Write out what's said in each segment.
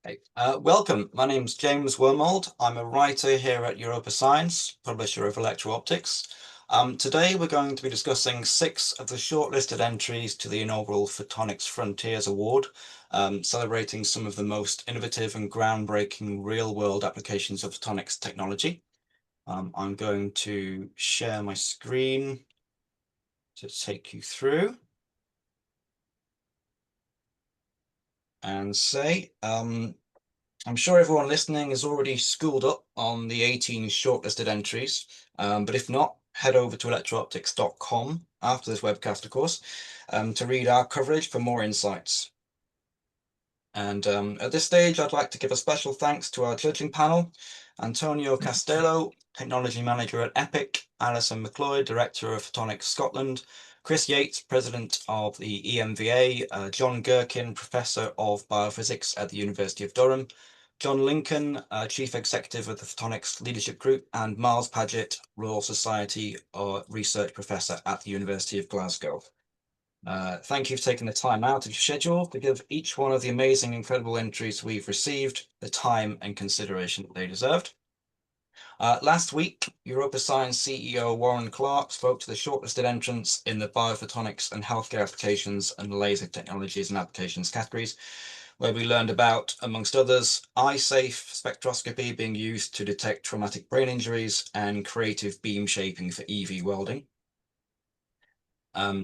Hey, welcome. My name's James Wormold. I'm a writer here at Europa Science, publisher of Electro-Optics. Today we're going to be discussing 6 of the shortlisted entries to the inaugural Photonics Frontiers Award, celebrating some of the most innovative and groundbreaking real-world applications of photonics technology. I'm going to share my screen to take you through and say, I'm sure everyone listening is already schooled up on the 18 shortlisted entries, but if not, head over to electrooptics.com after this webcast, of course, to read our coverage for more insights. And at this stage, I'd like to give a special thanks to our judging panel, Antonio Castello, Technology Manager at EPIC, Alison McLeod, Director of Photonics Scotland, Chris Yates, President of the EMVA, John Gherkin, Professor of Biophysics at the University of Durham, John Lincoln, Chief Executive of the Photonics Leadership Group, and Miles Paget, Royal Society Research Professor at the University of Glasgow. Thank you for taking the time out of your schedule to give each one of the amazing, incredible entries we've received the time and consideration that they deserved. Last week, Europa Science CEO Warren Clark spoke to the shortlisted entrants in the biophotonics and healthcare applications and laser technologies and applications categories, where we learned about, amongst others, eye-safe spectroscopy being used to detect traumatic brain injuries and creative beam shaping for EV welding.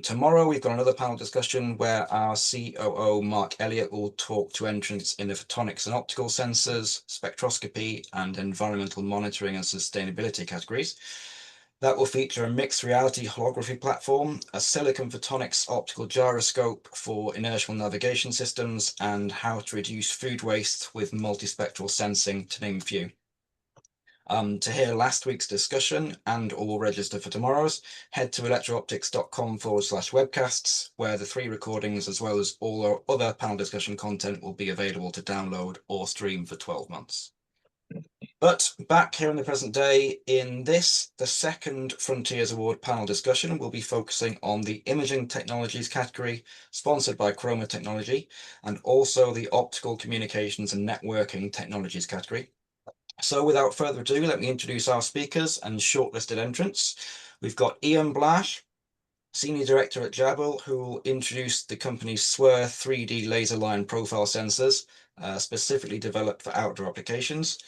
Tomorrow, we've got another panel discussion where our COO, Mark Elliott, will talk to entrants in the photonics and optical sensors, spectroscopy, and environmental monitoring and sustainability categories. That will feature a mixed reality holography platform, a silicon photonics optical gyroscope for inertial navigation systems, and how to reduce food waste with multispectral sensing, to name a few. To hear last week's discussion and or register for tomorrow's, head to electrooptics.com/webcasts, where the 3 recordings as well as all our other panel discussion content will be available to download or stream for 12 months. But back here in the present day, in this, the second Frontiers Award panel discussion, we'll be focusing on the imaging technologies category, sponsored by Chroma Technology, and also the optical communications and networking technologies category. So without further ado, let me introduce our speakers and shortlisted entrants. We've got Ian Blash, Senior Director at Jabil, who will introduce the company's SWIR 3D laser line profile sensors, specifically developed for outdoor applications.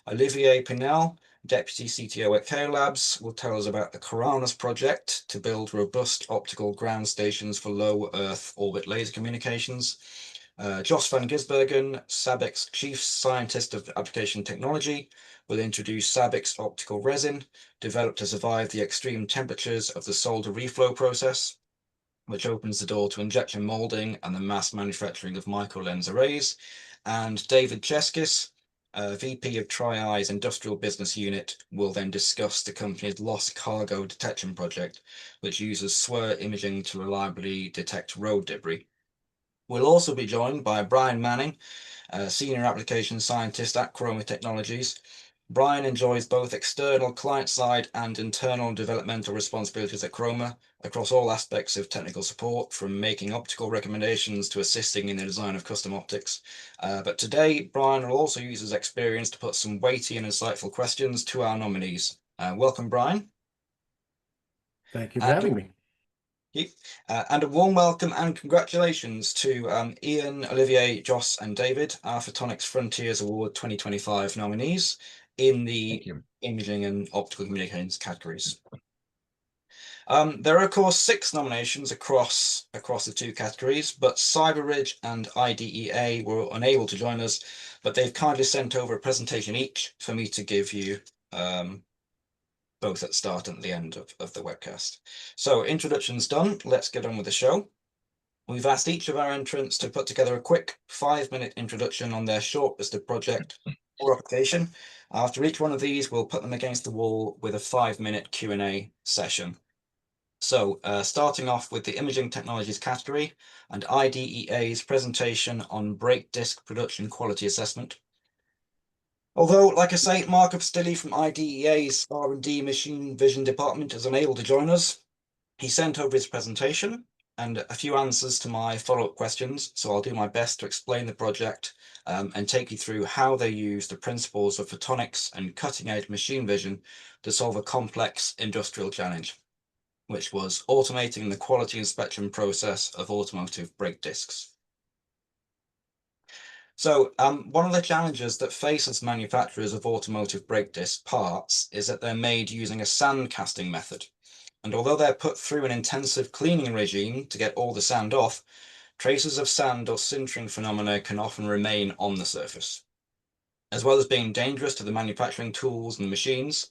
Olivier Pinel, Deputy CTO at K Labs, will tell us about the Coranus project to build robust optical ground stations for low Earth orbit laser communications. Jos van Gisbergen, SABIC's Chief Scientist of Application Technology, will introduce SABIC's optical resin, developed to survive the extreme temperatures of the solder reflow process, which opens the door to injection molding and the mass manufacturing of micro-lens arrays. And David Cheskis, VP of Tri-Eye's Industrial Business Unit, will then discuss the company's lost cargo detection project, which uses SWIR imaging to reliably detect road debris. We'll also be joined by Brian Manning, Senior Application Scientist at Chroma Technologies. Brian enjoys both external client-side and internal developmental responsibilities at Chroma across all aspects of technical support, from making optical recommendations to assisting in the design of custom optics. But today, Brian will also use his experience to put some weighty and insightful questions to our nominees. Welcome, Brian. Thank you for having me. And a warm welcome and congratulations to Ian, Olivier, Jos, and David, our Photonics Frontiers Award 2025 nominees in the imaging and optical communications categories. There are, of course, 6 nominations across the 2 categories, but CyberRidge and IDEA were unable to join us, but they've kindly sent over a presentation each for me to give you both at the start and at the end of the webcast. So introductions done, let's get on with the show. We've asked each of our entrants to put together a quick 5-minute introduction on their shortlisted project or application. After each one of these, we'll put them against the wall with a 5-minute Q&A session. So starting off with the imaging technologies category and IDEA's presentation on brake disc production quality assessment. Although, like I say, Mark Stilly from IDEA's R&D Machine Vision Department is unable to join us, he sent over his presentation, and a few answers to my follow-up questions. So I'll do my best to explain the project and take you through how they use the principles of photonics and cutting-edge machine vision to solve a complex industrial challenge, which was automating the quality inspection process of automotive brake discs. So one of the challenges that faces manufacturers of automotive brake disc parts is that they're made using a sand casting method. And although they're put through an intensive cleaning regime to get all the sand off, traces of sand or sintering phenomena can often remain on the surface. As well as being dangerous to the manufacturing tools and machines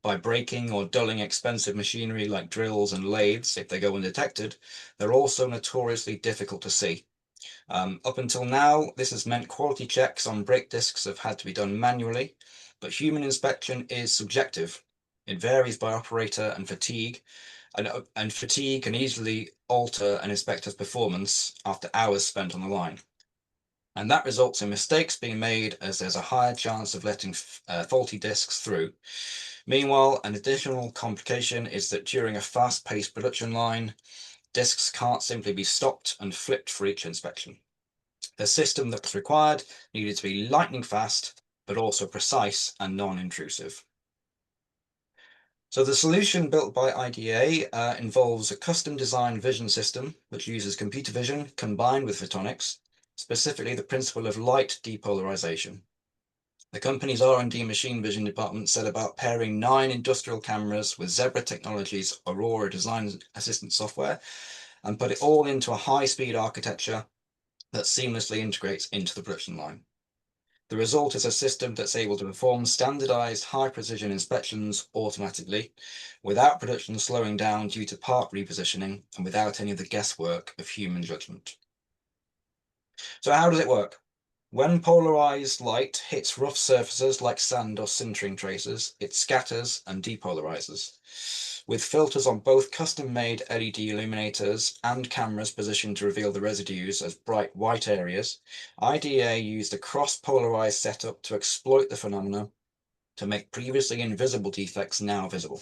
by breaking or dulling expensive machinery like drills and lathes if they go undetected, they're also notoriously difficult to see. Up until now, this has meant quality checks on brake discs have had to be done manually, but human inspection is subjective. It varies by operator and fatigue, and fatigue can easily alter an inspector's performance after hours spent on the line. And that results in mistakes being made as there's a higher chance of letting faulty discs through. Meanwhile, an additional complication is that during a fast-paced production line, discs can't simply be stopped and flipped for each inspection. The system that was required needed to be lightning fast, but also precise and non-intrusive. So the solution built by IDA involves a custom designed vision system, which uses computer vision combined with photonics, specifically the principle of light depolarization. The company's R&D machine vision department set about pairing 9 industrial cameras with Zebra Technologies Aurora design assistant software and put it all into a high-speed architecture that seamlessly integrates into the production line. The result is a system that's able to perform standardized high-precision inspections automatically, without production slowing down due to part repositioning and without any of the guesswork of human judgment. So how does it work? When polarized light hits rough surfaces like sand or sintering traces, it scatters and depolarizes. With filters on both custom-made LED illuminators and cameras positioned to reveal the residues as bright white areas, IDA used a cross-polarized setup to exploit the phenomena to make previously invisible defects now visible.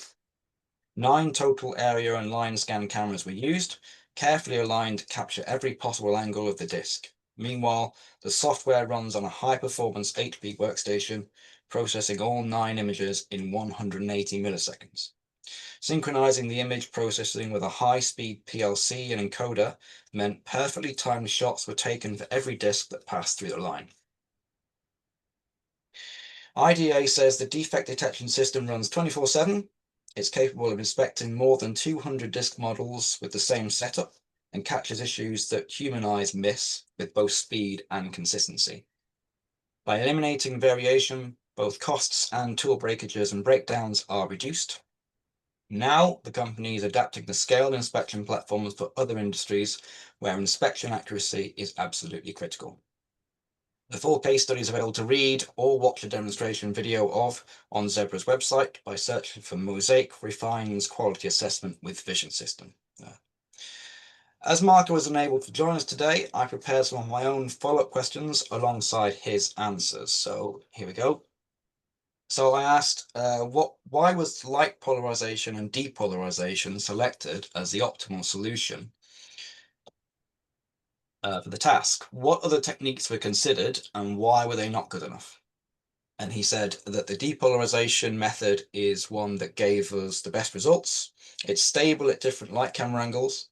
9 total area and line scan cameras were used, carefully aligned to capture every possible angle of the disc. Meanwhile, the software runs on a high-performance HP workstation, processing all 9 images in 180 milliseconds. Synchronizing the image processing with a high-speed PLC and encoder meant perfectly timed shots were taken for every disc that passed through the line. IDA says the defect detection system runs 24/7. It's capable of inspecting more than 200 disc models with the same setup and catches issues that human eyes miss with both speed and consistency. By eliminating variation, both costs and tool breakages and breakdowns are reduced. Now, the company is adapting the scaled inspection platforms for other industries where inspection accuracy is absolutely critical. The full case study is available to read or watch a demonstration video of on Zebra's website by searching for Mosaic Refines Quality Assessment with Vision System. As Marco was unable to join us today, I prepared some of my own follow-up questions alongside his answers. So here we go. So I asked, why was light polarization and depolarization selected as the optimal solution for the task? What other techniques were considered and why were they not good enough? And he said that the depolarization method is one that gave us the best results. It's stable at different light camera angles.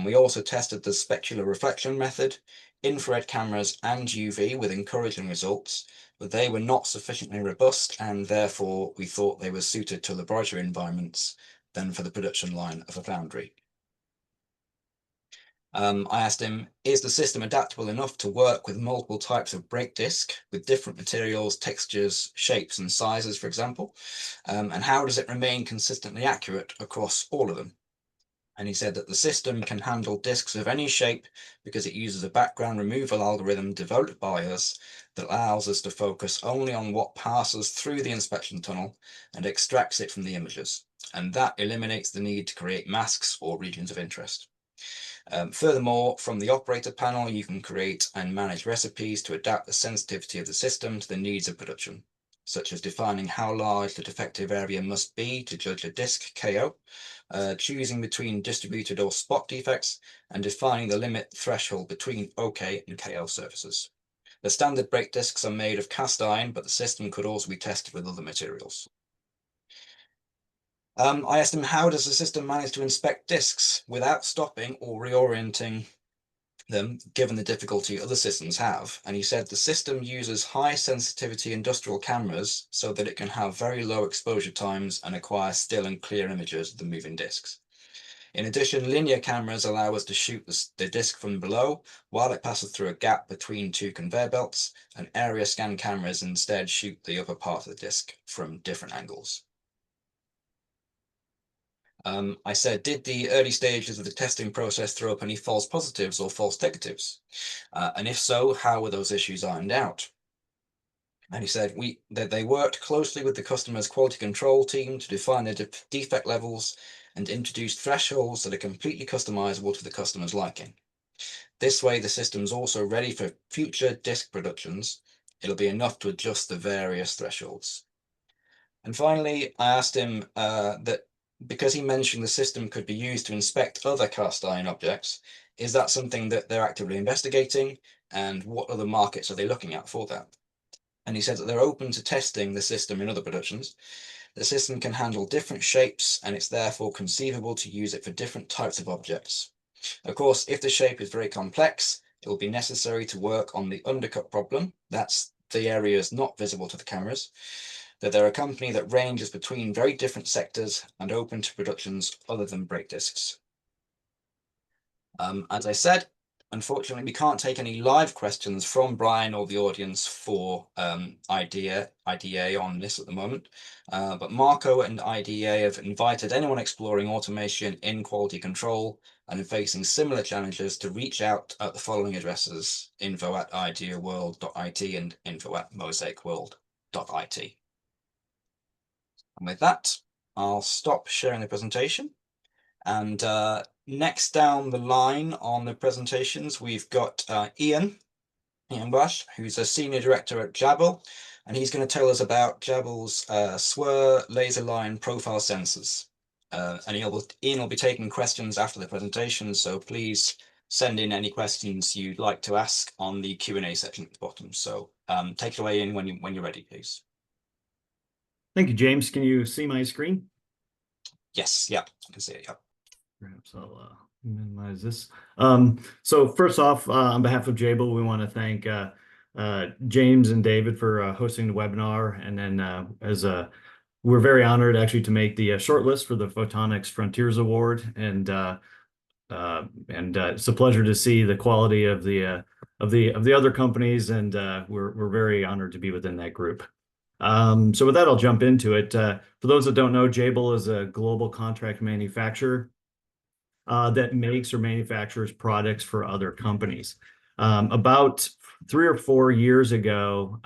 We also tested the specular reflection method, infrared cameras and UV with encouraging results, but they were not sufficiently robust and therefore we thought they were suited to laboratory environments than for the production line of a foundry. I asked him, is the system adaptable enough to work with multiple types of brake disc with different materials, textures, shapes and sizes, for example? And how does it remain consistently accurate across all of them? And he said that the system can handle discs of any shape because it uses a background removal algorithm developed by us that allows us to focus only on what passes through the inspection tunnel and extracts it from the images. And that eliminates the need to create masks or regions of interest. Furthermore, from the operator panel, you can create and manage recipes to adapt the sensitivity of the system to the needs of production. such as defining how large the defective area must be to judge a disk KO, choosing between distributed or spot defects, and defining the limit threshold between OK and KO surfaces. The standard brake discs are made of cast iron, but the system could also be tested with other materials. I asked him, how does the system manage to inspect discs without stopping or reorienting them, given the difficulty other systems have? And he said the system uses high sensitivity industrial cameras so that it can have very low exposure times and acquire still and clear images of the moving discs. In addition, linear cameras allow us to shoot the disc from below while it passes through a gap between two conveyor belts, and area scan cameras instead shoot the upper part of the disc from different angles. I said, did the early stages of the testing process throw up any false positives or false negatives? And if so, how were those issues ironed out? And he said that they worked closely with the customer's quality control team to define the defect levels and introduce thresholds that are completely customizable to the customer's liking. This way, the system's also ready for future disk productions. It'll be enough to adjust the various thresholds. And finally, I asked him that because he mentioned the system could be used to inspect other cast iron objects, is that something that they're actively investigating, and what other markets are they looking at for that? And he said that they're open to testing the system in other productions. The system can handle different shapes, and it's therefore conceivable to use it for different types of objects. Of course, if the shape is very complex, it will be necessary to work on the undercut problem. That's the areas not visible to the cameras. That they're a company that ranges between very different sectors and open to productions other than brake discs. As I said, unfortunately, we can't take any live questions from Brian or the audience for IDEA on this at the moment, but Marco and IDEA have invited anyone exploring automation in quality control and facing similar challenges to reach out at the following addresses: info@ideaworld.it and info@mosaicworld.it. And with that, I'll stop sharing the presentation. And next down the line on the presentations, we've got Ian Bush, who's a senior director at Jabil, and he's going to tell us about Jabil's SWIR laser line profile sensors. And Ian will be taking questions after the presentation, so please send in any questions you'd like to ask on the Q&A section at the bottom. So take it away, Ian, when you're ready, please. Thank you, James. Can you see my screen? Yes, yeah, I can see it, yeah. Perhaps I'll minimize this. So first off, on behalf of Jabil, we want to thank James and David for hosting the webinar. And then we're very honored actually to make the shortlist for the Photonics Frontiers Award. And it's a pleasure to see the quality of the other companies, and we're very honored to be within that group. So with that, I'll jump into it. For those that don't know, Jabil is a global contract manufacturer that makes or manufactures products for other companies. About 3 or 4 years ago,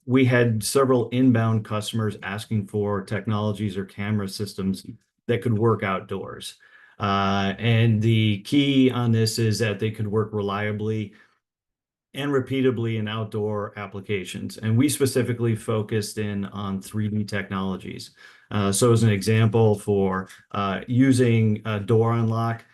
we had several inbound customers asking for technologies or camera systems that could work outdoors. And the key on this is that they could work reliably and repeatably in outdoor applications. And we specifically focused in on 3D technologies. So as an example for using a door unlock,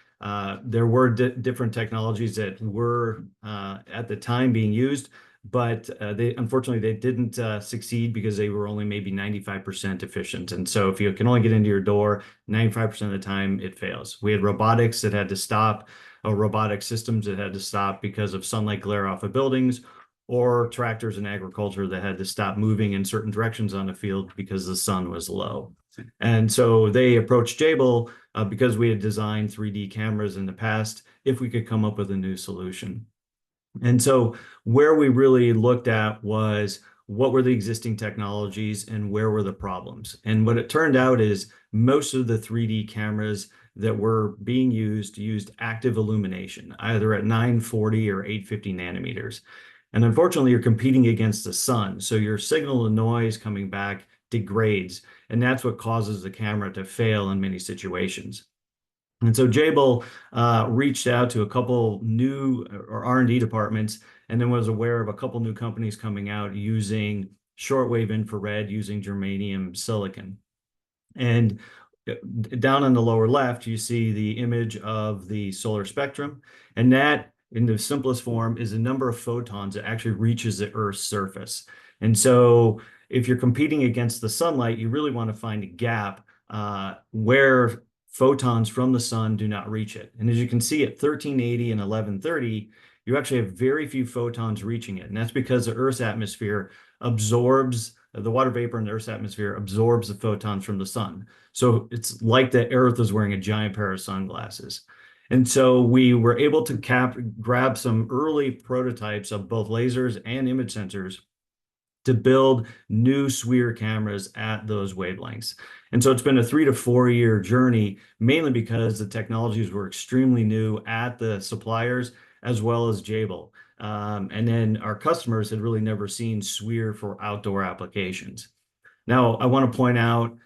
there were different technologies that were at the time being used, but unfortunately they didn't succeed because they were only maybe 95% efficient. And so if you can only get into your door 95% of the time, it fails. We had robotics that had to stop, robotic systems that had to stop because of sunlight glare off of buildings, or tractors in agriculture that had to stop moving in certain directions on the field because the sun was low. And so they approached Jabil because we had designed 3D cameras in the past, if we could come up with a new solution. And so where we really looked at was what were the existing technologies and where were the problems. And what it turned out is most of the 3D cameras that were being used active illumination, either at 940 or 850 nanometers. And unfortunately, you're competing against the sun. So your signal to noise coming back degrades. And that's what causes the camera to fail in many situations. And so Jabil reached out to a couple new or R&D departments, and then was aware of a couple new companies coming out using shortwave infrared using germanium silicon. And down on the lower left, you see the image of the solar spectrum, and that, in the simplest form, is the number of photons that actually reaches the Earth's surface. And so if you're competing against the sunlight, you really want to find a gap where photons from the sun do not reach it. And as you can see at 1380 and 1130, you actually have very few photons reaching it. And that's because the Earth's atmosphere absorbs, the water vapor in the Earth's atmosphere absorbs the photons from the sun. So it's like the Earth is wearing a giant pair of sunglasses. And so we were able to grab some early prototypes of both lasers and image sensors to build new SWIR cameras at those wavelengths. And so it's been a 3 to 4 year journey, mainly because the technologies were extremely new at the suppliers as well as Jabil. And then our customers had really never seen SWIR for outdoor applications. Now, I want to point out,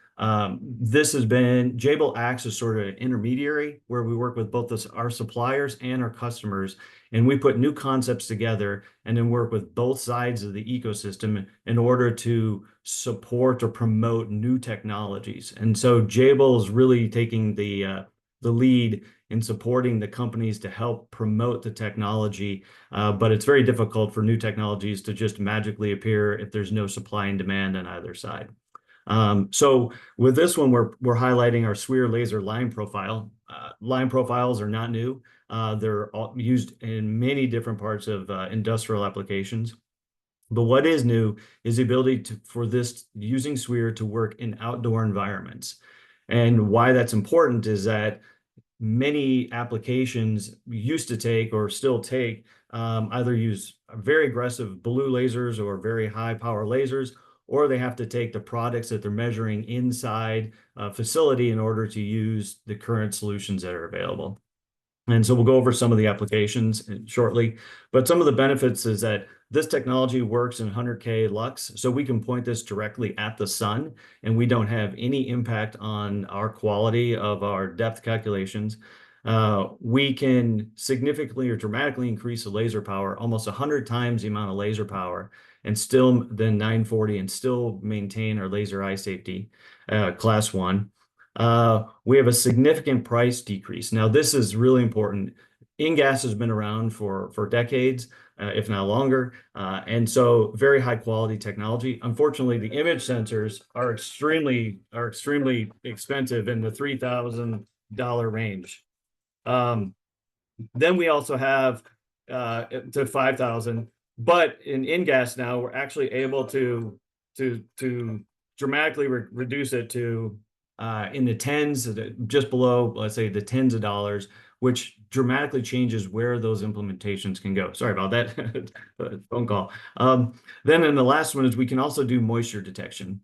this has been, Jabil acts as sort of an intermediary where we work with both our suppliers and our customers, and we put new concepts together and then work with both sides of the ecosystem in order to support or promote new technologies. And so Jabil is really taking the lead in supporting the companies to help promote the technology, but it's very difficult for new technologies to just magically appear if there's no supply and demand on either side. So with this one, we're highlighting our SWIR laser line profile. Line profiles are not new. They're used in many different parts of industrial applications. But what is new is the ability for this using SWIR to work in outdoor environments. And why that's important is that many applications used to take or still take either use very aggressive blue lasers or very high power lasers, or they have to take the products that they're measuring inside a facility in order to use the current solutions that are available. And so we'll go over some of the applications shortly, but some of the benefits is that this technology works in 100K lux, so we can point this directly at the sun, and we don't have any impact on our quality of our depth calculations. We can significantly or dramatically increase the laser power, almost 100 times the amount of laser power, and still than 940, and still maintain our laser eye safety, class 1. We have a significant price decrease. Now, this is really important. InGaAs has been around for decades, if not longer, and so very high quality technology. Unfortunately, the image sensors are extremely expensive in the $3,000 range. Then we also have to 5,000, but in InGaAs now we're actually able to dramatically reduce it to in the tens, just below, let's say, the tens of dollars, which dramatically changes where those implementations can go. Sorry about that phone call. Then in the last one is we can also do moisture detection.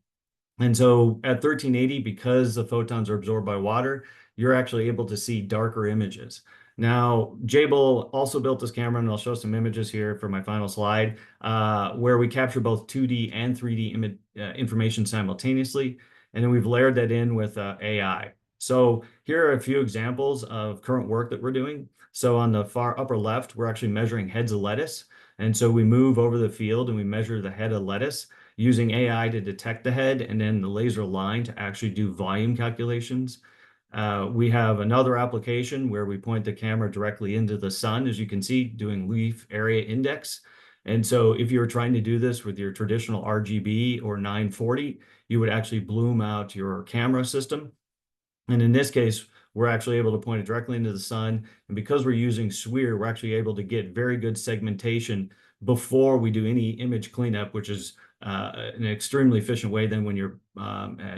And so at 1380, because the photons are absorbed by water, you're actually able to see darker images. Now, Jabil also built this camera, and I'll show some images here for my final slide, where we capture both 2D and 3D information simultaneously. And then we've layered that in with AI. So here are a few examples of current work that we're doing. So on the far upper left, we're actually measuring heads of lettuce. And so we move over the field and we measure the head of lettuce using AI to detect the head, and then the laser line to actually do volume calculations. We have another application where we point the camera directly into the sun, as you can see, doing leaf area index. And so if you were trying to do this with your traditional RGB or 940, you would actually bloom out your camera system. And in this case, we're actually able to point it directly into the sun. And because we're using SWIR, we're actually able to get very good segmentation before we do any image cleanup, which is an extremely efficient way than when you're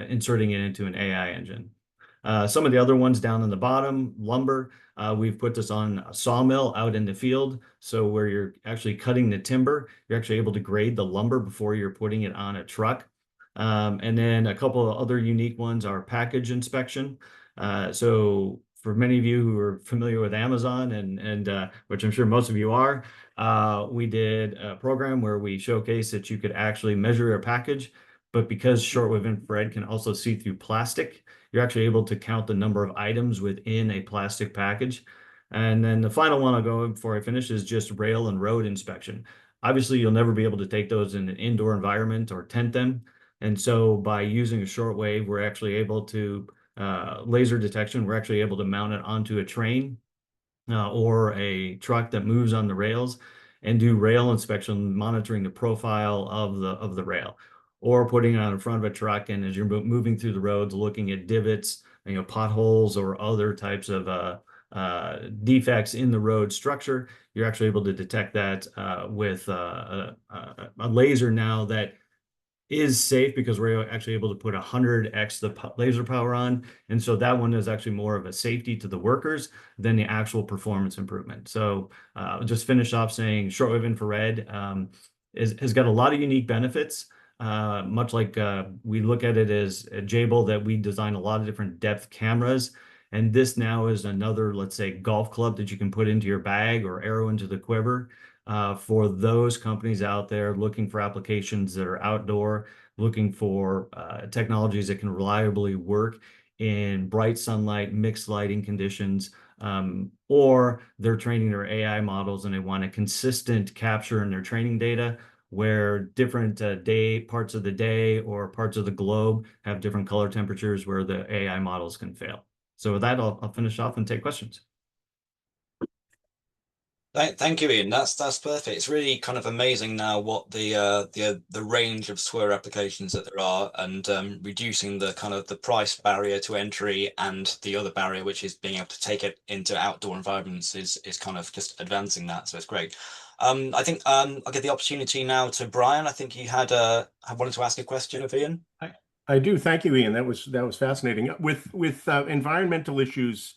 inserting it into an AI engine. Some of the other ones down on the bottom, lumber, we've put this on a sawmill out in the field. So where you're actually cutting the timber, you're actually able to grade the lumber before you're putting it on a truck. And then a couple of other unique ones are package inspection. So for many of you who are familiar with Amazon, and which I'm sure most of you are, we did a program where we showcased that you could actually measure a package, but because shortwave infrared can also see through plastic, you're actually able to count the number of items within a plastic package. And then the final one I'll go before I finish is just rail and road inspection. Obviously, you'll never be able to take those in an indoor environment or tent them. And so by using a shortwave, we're actually able to laser detection, we're actually able to mount it onto a train or a truck that moves on the rails and do rail inspection, monitoring the profile of the rail, or putting it on in front of a truck. And as you're moving through the roads, looking at divots, potholes or other types of defects in the road structure, you're actually able to detect that with a laser now that is safe because we're actually able to put 100x the laser power on. And so that one is actually more of a safety to the workers than the actual performance improvement. So just finish off saying shortwave infrared has got a lot of unique benefits. Much like we look at it as a Jabil, that we design a lot of different depth cameras. And this now is another, let's say, golf club that you can put into your bag or arrow into the quiver. For those companies out there looking for applications that are outdoor, looking for technologies that can reliably work in bright sunlight, mixed lighting conditions, or they're training their AI models and they want a consistent capture in their training data where different parts of the day or parts of the globe have different color temperatures where the AI models can fail. So with that, I'll finish off and take questions. Thank you, Ian. That's perfect. It's really kind of amazing now what the range of SWIR applications that there are, and reducing the kind of the price barrier to entry, and the other barrier, which is being able to take it into outdoor environments, is kind of just advancing that. So it's great. I think I'll give the opportunity now to Brian. I think you had wanted to ask a question of Ian. I do. Thank you, Ian. That was fascinating. With environmental issues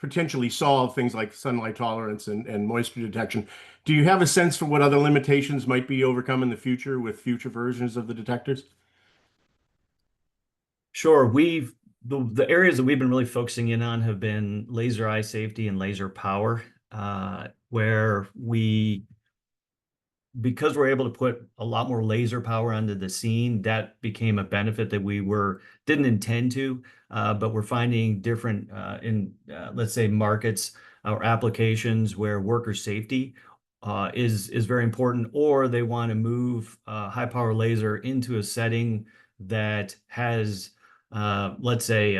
potentially solve, things like sunlight tolerance and moisture detection, do you have a sense for what other limitations might be overcome in the future with future versions of the detectors? Sure. The areas that we've been really focusing in on have been laser eye safety and laser power, where because we're able to put a lot more laser power onto the scene, that became a benefit that we didn't intend to, but we're finding different let's say markets or applications where worker safety is very important, or they want to move high power laser into a setting that has let's say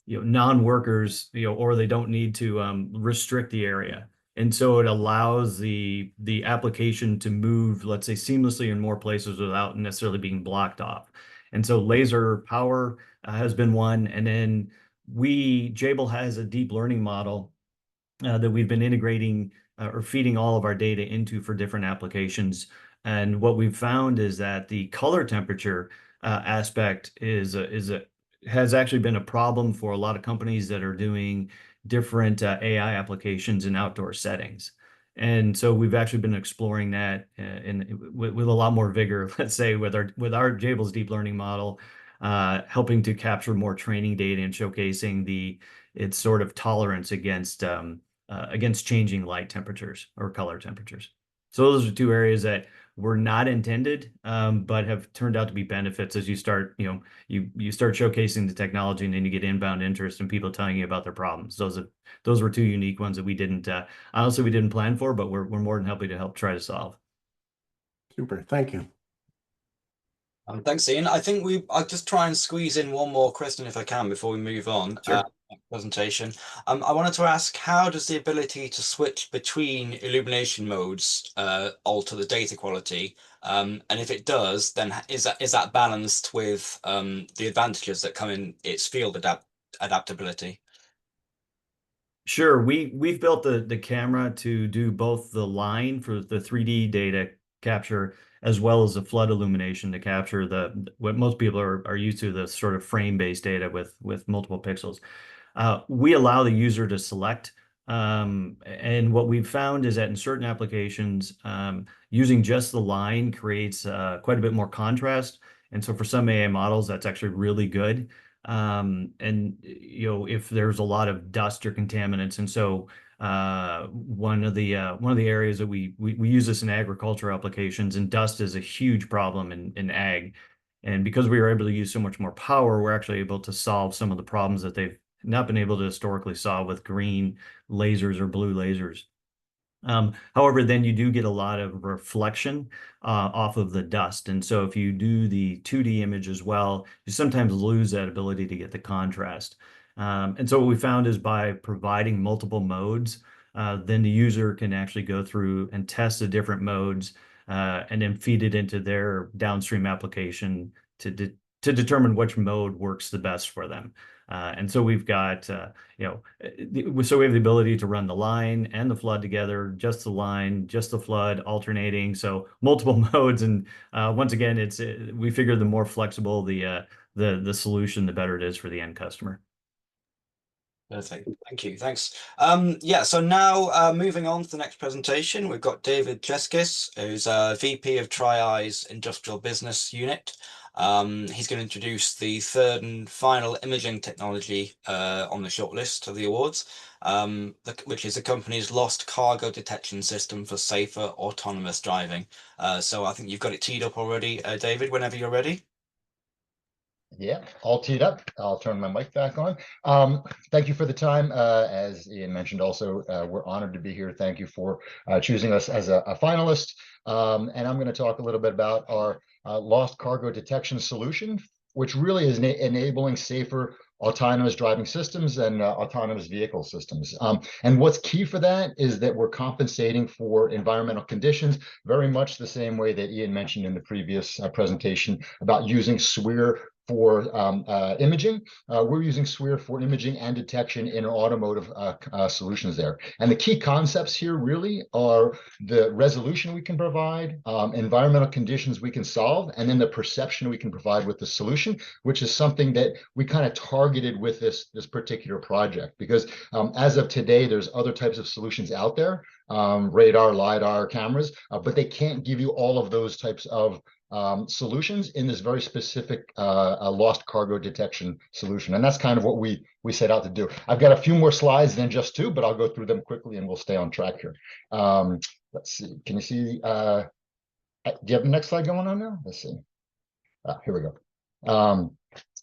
non-workers, or they don't need to restrict the area. And so it allows the application to move, let's say, seamlessly in more places without necessarily being blocked off. And so laser power has been one. And then Jabil has a deep learning model that we've been integrating or feeding all of our data into for different applications. And what we've found is that the color temperature aspect has actually been a problem for a lot of companies that are doing different AI applications in outdoor settings. And so we've actually been exploring that with a lot more vigor, let's say, with our Jabil's deep learning model, helping to capture more training data and showcasing its sort of tolerance against changing light temperatures or color temperatures. So those are two areas that were not intended, but have turned out to be benefits as you start, you start showcasing the technology, and then you get inbound interest and people telling you about their problems. Those were two unique ones that we didn't plan for, but we're more than happy to help try to solve. Super, thank you. Thanks, Ian. I think I'll just try and squeeze in one more question if I can before we move on. Sure. Presentation. I wanted to ask, how does the ability to switch between illumination modes alter the data quality? And if it does, then is that balanced with the advantages that come in its field adaptability? Sure. We've built the camera to do both the line for the 3D data capture as well as the flood illumination to capture what most people are used to, the sort of frame-based data with multiple pixels. We allow the user to select, and what we've found is that in certain applications, using just the line creates quite a bit more contrast. And so for some AI models, that's actually really good. And if there's a lot of dust or contaminants, and so one of the areas that we use this in agriculture applications, and dust is a huge problem in ag. And because we were able to use so much more power, we're actually able to solve some of the problems that they've not been able to historically solve with green lasers or blue lasers. However, then you do get a lot of reflection off of the dust. And so if you do the 2D image as well, you sometimes lose that ability to get the contrast. And so what we found is by providing multiple modes, then the user can actually go through and test the different modes and then feed it into their downstream application to determine which mode works the best for them. And so we've got, so we have the ability to run the line and the flood together, just the line, just the flood, alternating, so multiple modes. And once again, we figure the more flexible the solution, the better it is for the end customer. Perfect. Thank you. Thanks. Yeah, so now moving on to the next presentation, we've got David Cheskis, who's VP of Tri-Eye's Industrial Business Unit. He's going to introduce the third and final imaging technology on the shortlist of the awards, which is the company's lost cargo detection system for safer autonomous driving. So I think you've got it teed up already, David, whenever you're ready. Yeah, all teed up. I'll turn my mic back on. Thank you for the time. As Ian mentioned, also, we're honored to be here. Thank you for choosing us as a finalist. And I'm going to talk a little bit about our lost cargo detection solution, which really is enabling safer autonomous driving systems and autonomous vehicle systems. And what's key for that is that we're compensating for environmental conditions, very much the same way that Ian mentioned in the previous presentation about using SWIR for imaging. We're using SWIR for imaging and detection in automotive solutions there. And the key concepts here really are the resolution we can provide, environmental conditions we can solve, and then the perception we can provide with the solution, which is something that we kind of targeted with this particular project. Because as of today, there's other types of solutions out there, radar, LiDAR, cameras, but they can't give you all of those types of solutions in this very specific lost cargo detection solution. And that's kind of what we set out to do. I've got a few more slides than just two, but I'll go through them quickly and we'll stay on track here. Let's see, can you see, do you have the next slide going on now? Let's see. Here we go.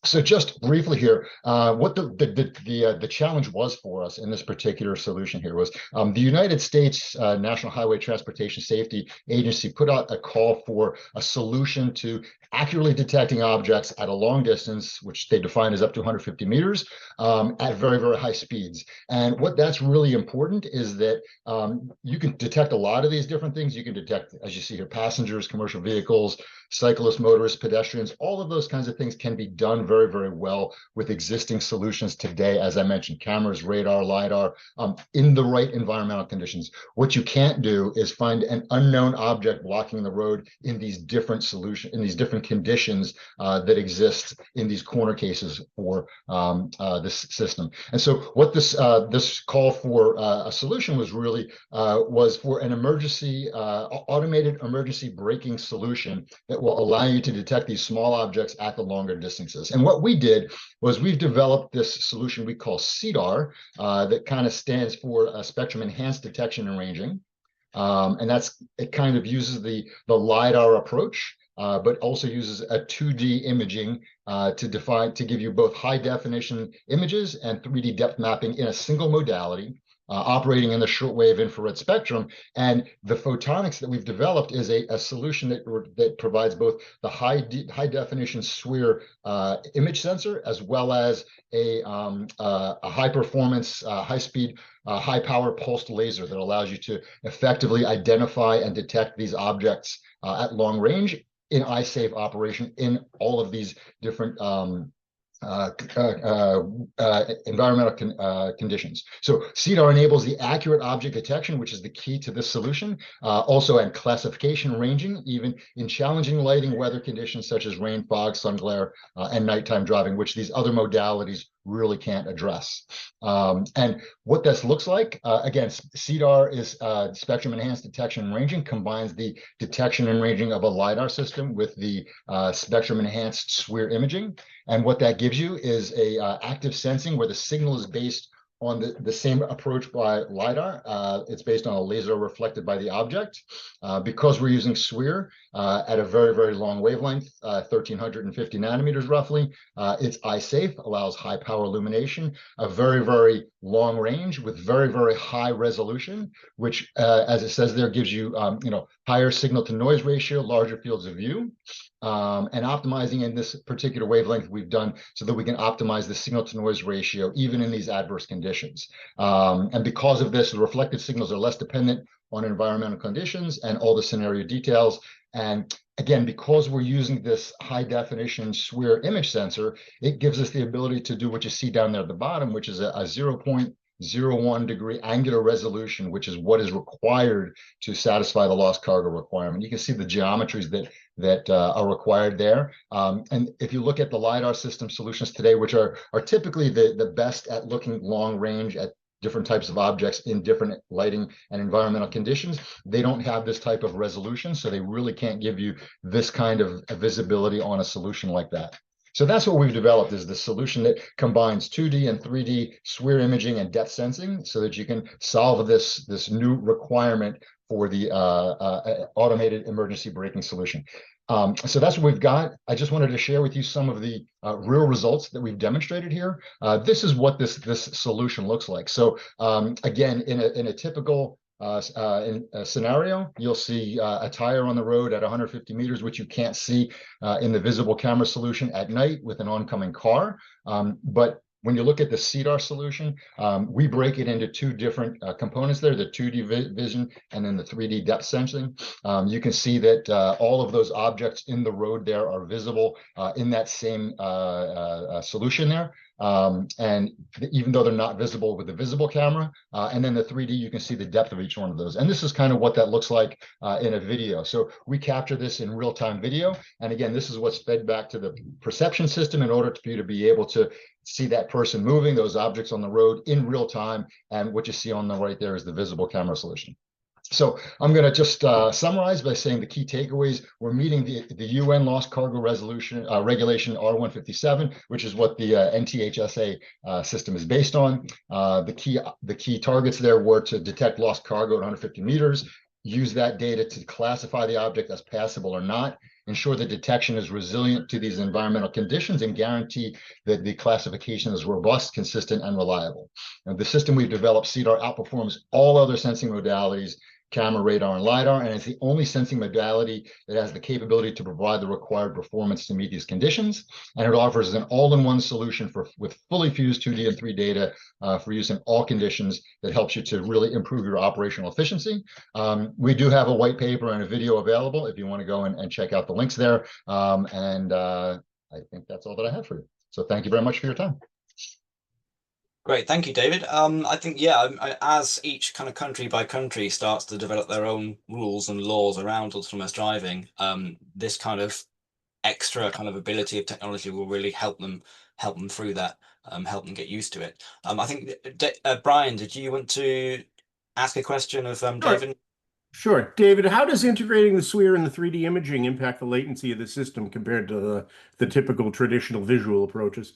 So just briefly here, what the challenge was for us in this particular solution here was the United States National Highway Transportation Safety Agency put out a call for a solution to accurately detecting objects at a long distance, which they define as up to 150 meters, at very, very high speeds. And what that's really important is that you can detect a lot of these different things. You can detect, as you see here, passengers, commercial vehicles, cyclists, motorists, pedestrians, all of those kinds of things can be done very, very well with existing solutions today. As I mentioned, cameras, radar, LiDAR, in the right environmental conditions. What you can't do is find an unknown object blocking the road in these different solutions, in these different conditions that exist in these corner cases for this system. And so what this call for a solution was really was for an emergency, automated emergency braking solution that will allow you to detect these small objects at the longer distances. And what we did was we've developed this solution we call SEDAR, that kind of stands for Spectrum Enhanced Detection and Ranging. And it kind of uses the LiDAR approach, but also uses a 2D imaging to give you both high definition images and 3D depth mapping in a single modality. Operating in the shortwave infrared spectrum. And the photonics that we've developed is a solution that provides both the high definition SWIR image sensor, as well as a high performance, high speed, high power pulsed laser that allows you to effectively identify and detect these objects at long range in eye-safe operation in all of these different environmental conditions. So SEDAR enables the accurate object detection, which is the key to this solution, also and classification ranging, even in challenging lighting weather conditions such as rain, fog, sun glare, and nighttime driving, which these other modalities really can't address. And what this looks like, again, SEDAR is Spectrum Enhanced Detection and Ranging, combines the detection and ranging of a LiDAR system with the Spectrum Enhanced SWIR imaging. And what that gives you is a active sensing where the signal is based on the same approach by LiDAR. It's based on a laser reflected by the object. Because we're using SWIR at a very, very long wavelength, 1350 nanometers roughly, it's eye safe, allows high power illumination, a very, very long range with very, very high resolution, which, as it says there, gives you, higher signal to noise ratio, larger fields of view. And optimizing in this particular wavelength we've done so that we can optimize the signal to noise ratio even in these adverse conditions. And because of this, the reflected signals are less dependent on environmental conditions and all the scenario details. And again, because we're using this high definition SWIR image sensor, it gives us the ability to do what you see down there at the bottom, which is a 0.01 degree angular resolution, which is what is required to satisfy the lost cargo requirement. You can see the geometries that are required there. And if you look at the LiDAR system solutions today, which are typically the best at looking long range at different types of objects in different lighting and environmental conditions, they don't have this type of resolution, so they really can't give you this kind of visibility on a solution like that. So that's what we've developed, is the solution that combines 2D and 3D SWIR imaging and depth sensing so that you can solve this new requirement for the automated emergency braking solution. So that's what we've got. I just wanted to share with you some of the real results that we've demonstrated here. This is what this solution looks like. So again, in a typical scenario, you'll see a tire on the road at 150 meters, which you can't see in the visible camera solution at night with an oncoming car. But when you look at the CDAR solution, we break it into two different components there, the 2D vision and then the 3D depth sensing. You can see that all of those objects in the road there are visible in that same solution there. And even though they're not visible with the visible camera, and then the 3D, you can see the depth of each one of those. And this is kind of what that looks like in a video. So we capture this in real-time video. And again, this is what's fed back to the perception system in order for you to be able to see that person moving, those objects on the road in real time. And what you see on the right there is the visible camera solution. So I'm going to just summarize by saying the key takeaways. We're meeting the UN Lost Cargo Resolution Regulation R157, which is what the NTHSA system is based on. The key targets there were to detect lost cargo at 150 meters, use that data to classify the object as passable or not, ensure the detection is resilient to these environmental conditions, and guarantee that the classification is robust, consistent, and reliable. And the system we've developed, CDAR, outperforms all other sensing modalities, camera, radar, and LiDAR, and it's the only sensing modality that has the capability to provide the required performance to meet these conditions. And it offers an all-in-one solution with fully fused 2D and 3D data for use in all conditions that helps you to really improve your operational efficiency. We do have a white paper and a video available if you want to go and check out the links there. I think that's all that I have for you. So thank you very much for your time. Great, thank you, David. I think, yeah, as each kind of country by country starts to develop their own rules and laws around autonomous driving, this kind of extra kind of ability of technology will really help them through that, help them get used to it. I think, Brian, did you want to ask a question of David? Sure. David, how does integrating the SWIR and the 3D imaging impact the latency of the system compared to the typical traditional visual approaches?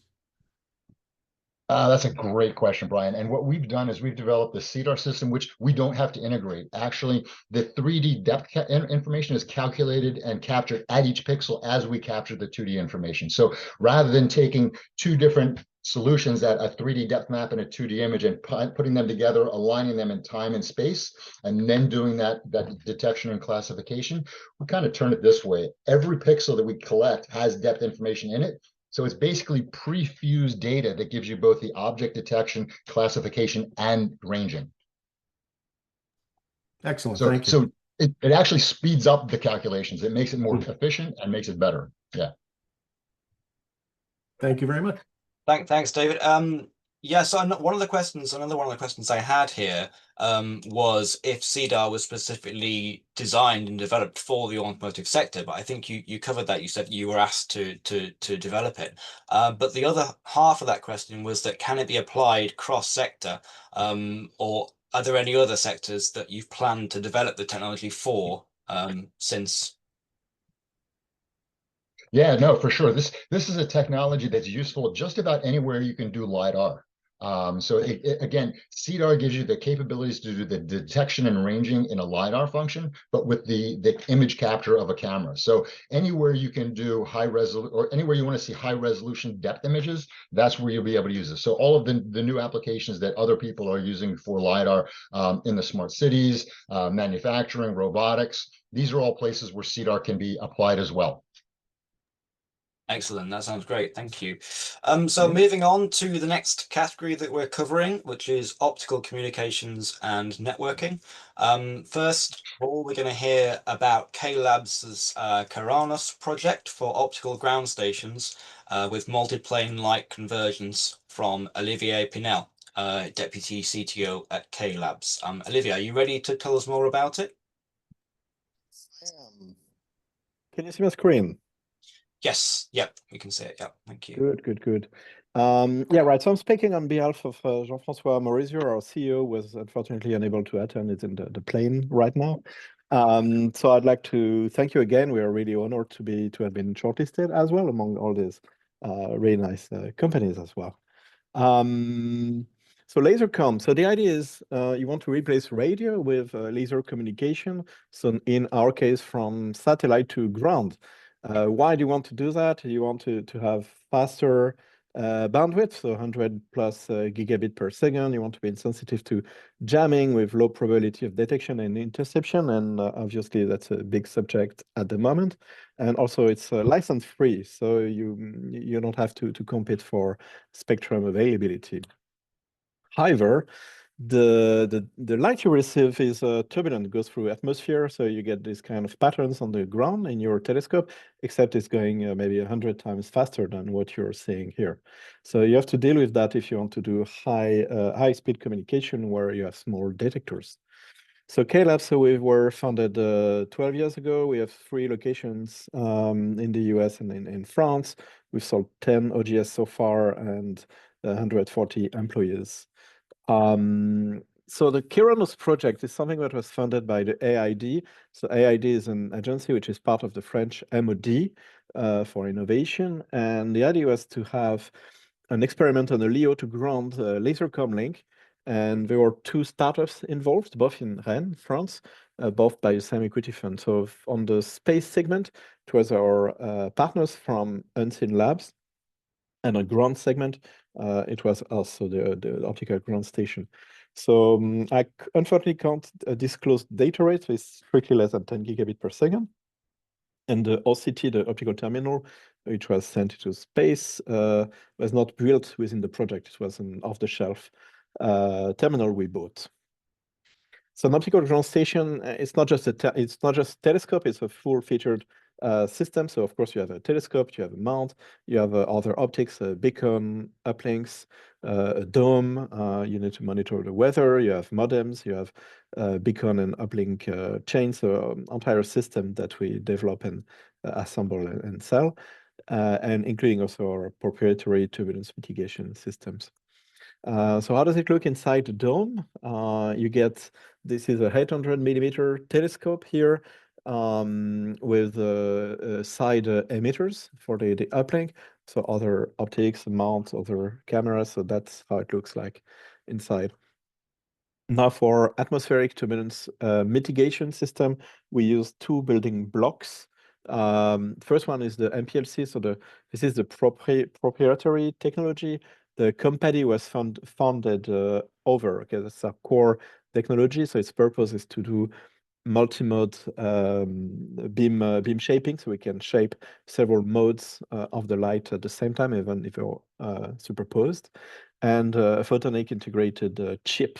That's a great question, Brian. And what we've done is we've developed the CDAR system, which we don't have to integrate. Actually, the 3D depth information is calculated and captured at each pixel as we capture the 2D information. So rather than taking two different solutions, at a 3D depth map and a 2D image, and putting them together, aligning them in time and space, and then doing that detection and classification, we kind of turn it this way. Every pixel that we collect has depth information in it. So it's basically pre-fused data that gives you both the object detection, classification, and ranging. Excellent, thank you. So it actually speeds up the calculations. It makes it more efficient and makes it better. Yeah. Thank you very much. Thanks, David. Yeah, so another one of the questions I had here was if CDAR was specifically designed and developed for the automotive sector, but I think you covered that. You said you were asked to develop it. But the other half of that question was that can it be applied cross-sector, or are there any other sectors that you've planned to develop the technology for since? Yeah, no, for sure. This is a technology that's useful just about anywhere you can do LiDAR. Again, CDAR gives you the capabilities to do the detection and ranging in a LiDAR function, but with the image capture of a camera. So anywhere you can do high resolution, or anywhere you want to see high resolution depth images, that's where you'll be able to use it. So all of the new applications that other people are using for LiDAR in the smart cities, manufacturing, robotics, these are all places where CDAR can be applied as well. Excellent. That sounds great. Thank you. So moving on to the next category that we're covering, which is optical communications and networking. First of all, we're going to hear about K-Labs' Caranos project for optical ground stations with multiplane light convergence from Olivier Pinel, Deputy CTO at K-Labs. Olivier, are you ready to tell us more about it? Can you see my screen? Yes. Yep. We can see it. Yep. Thank you. Good. Yeah, right. So I'm speaking on behalf of Jean-François Morizio, our CEO, was unfortunately unable to attend. It's in the plane right now. So I'd like to thank you again. We are really honored to have been shortlisted as well among all these really nice companies as well. So laser comm. So the idea is you want to replace radio with laser communication. So in our case, from satellite to ground. Why do you want to do that? You want to have faster bandwidth, so 100 plus gigabit per second. You want to be insensitive to jamming with low probability of detection and interception. And obviously, that's a big subject at the moment. And also, it's license free, so you don't have to compete for spectrum availability. However, the light you receive is turbulent, goes through atmosphere, so you get these kind of patterns on the ground in your telescope, except it's going maybe 100 times faster than what you're seeing here. So you have to deal with that if you want to do high speed communication where you have small detectors. So K-Labs, so we were founded 12 years ago. We have 3 locations in the US and in France. We've sold 10 OGS so far and 140 employees. So the Caranos project is something that was funded by the AID. So AID is an agency which is part of the French MOD for innovation. And the idea was to have an experiment on a LEO to ground laser comm link. And there were 2 startups involved, both in Rennes, France, both by the same equity fund. So on the space segment, it was our partners from Unseen Labs. And on ground segment, it was also the optical ground station. So I unfortunately can't disclose data rates. It's strictly less than 10 gigabit per second. And the OCT, the optical terminal, which was sent to space, was not built within the project. It was an off-the-shelf terminal we bought. So an optical ground station, it's not just a telescope. It's a full-featured system. So of course you have a telescope, you have a mount, you have other optics, a beacon, uplinks, a dome. You need to monitor the weather. You have modems. You have beacon and uplink chains. So entire system that we develop and assemble and sell, and including also our proprietary turbulence mitigation systems. So how does it look inside the dome? You get, this is a 800 millimeter telescope here with side emitters for the uplink. So other optics, mount, other cameras. So that's how it looks like inside. Now for atmospheric turbulence mitigation system, we use 2 building blocks. First one is the MPLC. So this is the proprietary technology. The company was founded over. Okay, that's our core technology. So its purpose is to do multi-mode beam shaping, so we can shape several modes of the light at the same time, even if they're superposed, and a photonic integrated chip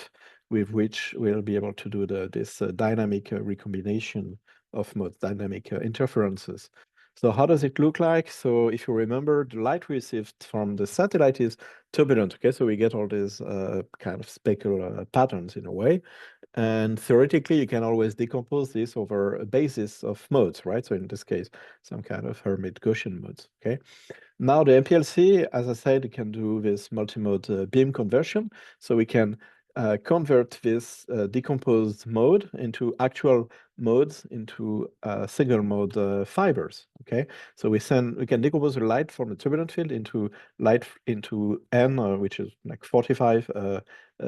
with which we'll be able to do this dynamic recombination of modes, dynamic interferences. So how does it look like? So if you remember, the light we received from the satellite is turbulent. Okay, so we get all these kind of speckle patterns in a way. And theoretically, you can always decompose this over a basis of modes, right? So in this case, some kind of Hermite Gaussian modes, okay? Now the MPLC, as I said, can do this multimode beam conversion. So we can convert this decomposed mode into actual modes into single mode fibers. Okay, so we can decompose the light from the turbulent field into light into N, which is like 45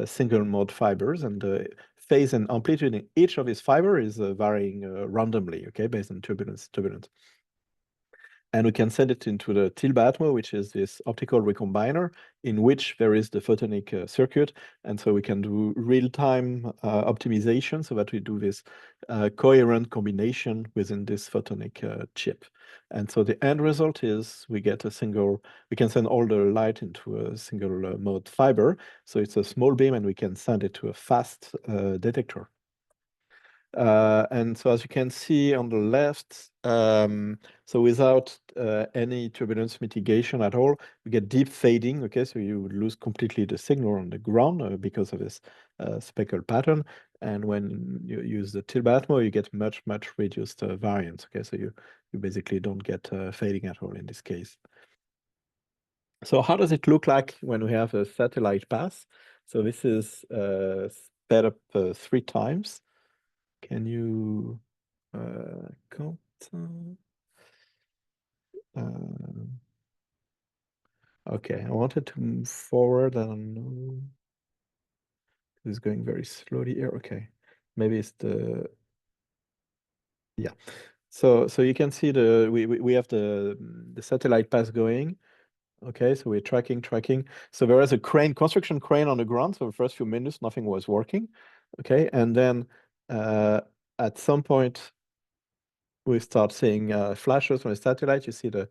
single mode fibers, and the phase and amplitude in each of these fiber is varying randomly. Okay, based on turbulence. And we can send it into the TILBA-ATMO, which is this optical recombiner in which there is the photonic circuit. And so we can do real-time optimization so that we do this coherent combination within this photonic chip. And so the end result is we get we can send all the light into a single mode fiber. So it's a small beam and we can send it to a fast detector. And so as you can see on the left, so without any turbulence mitigation at all, we get deep fading. Okay, so you lose completely the signal on the ground because of this speckled pattern. And when you use the TILBA-ATMO, you get much reduced variance. Okay, so you basically don't get fading at all in this case. So how does it look like when we have a satellite pass? So this is sped up 3 times. Can you count? Okay, I wanted to move forward. I don't know. It's going very slowly here. Okay, maybe it's the So you can see we have the satellite pass going. Okay, so we're tracking. So there was a construction crane on the ground. So the first few minutes, nothing was working. Okay, and then at some point, we start seeing flashes from the satellite. You see the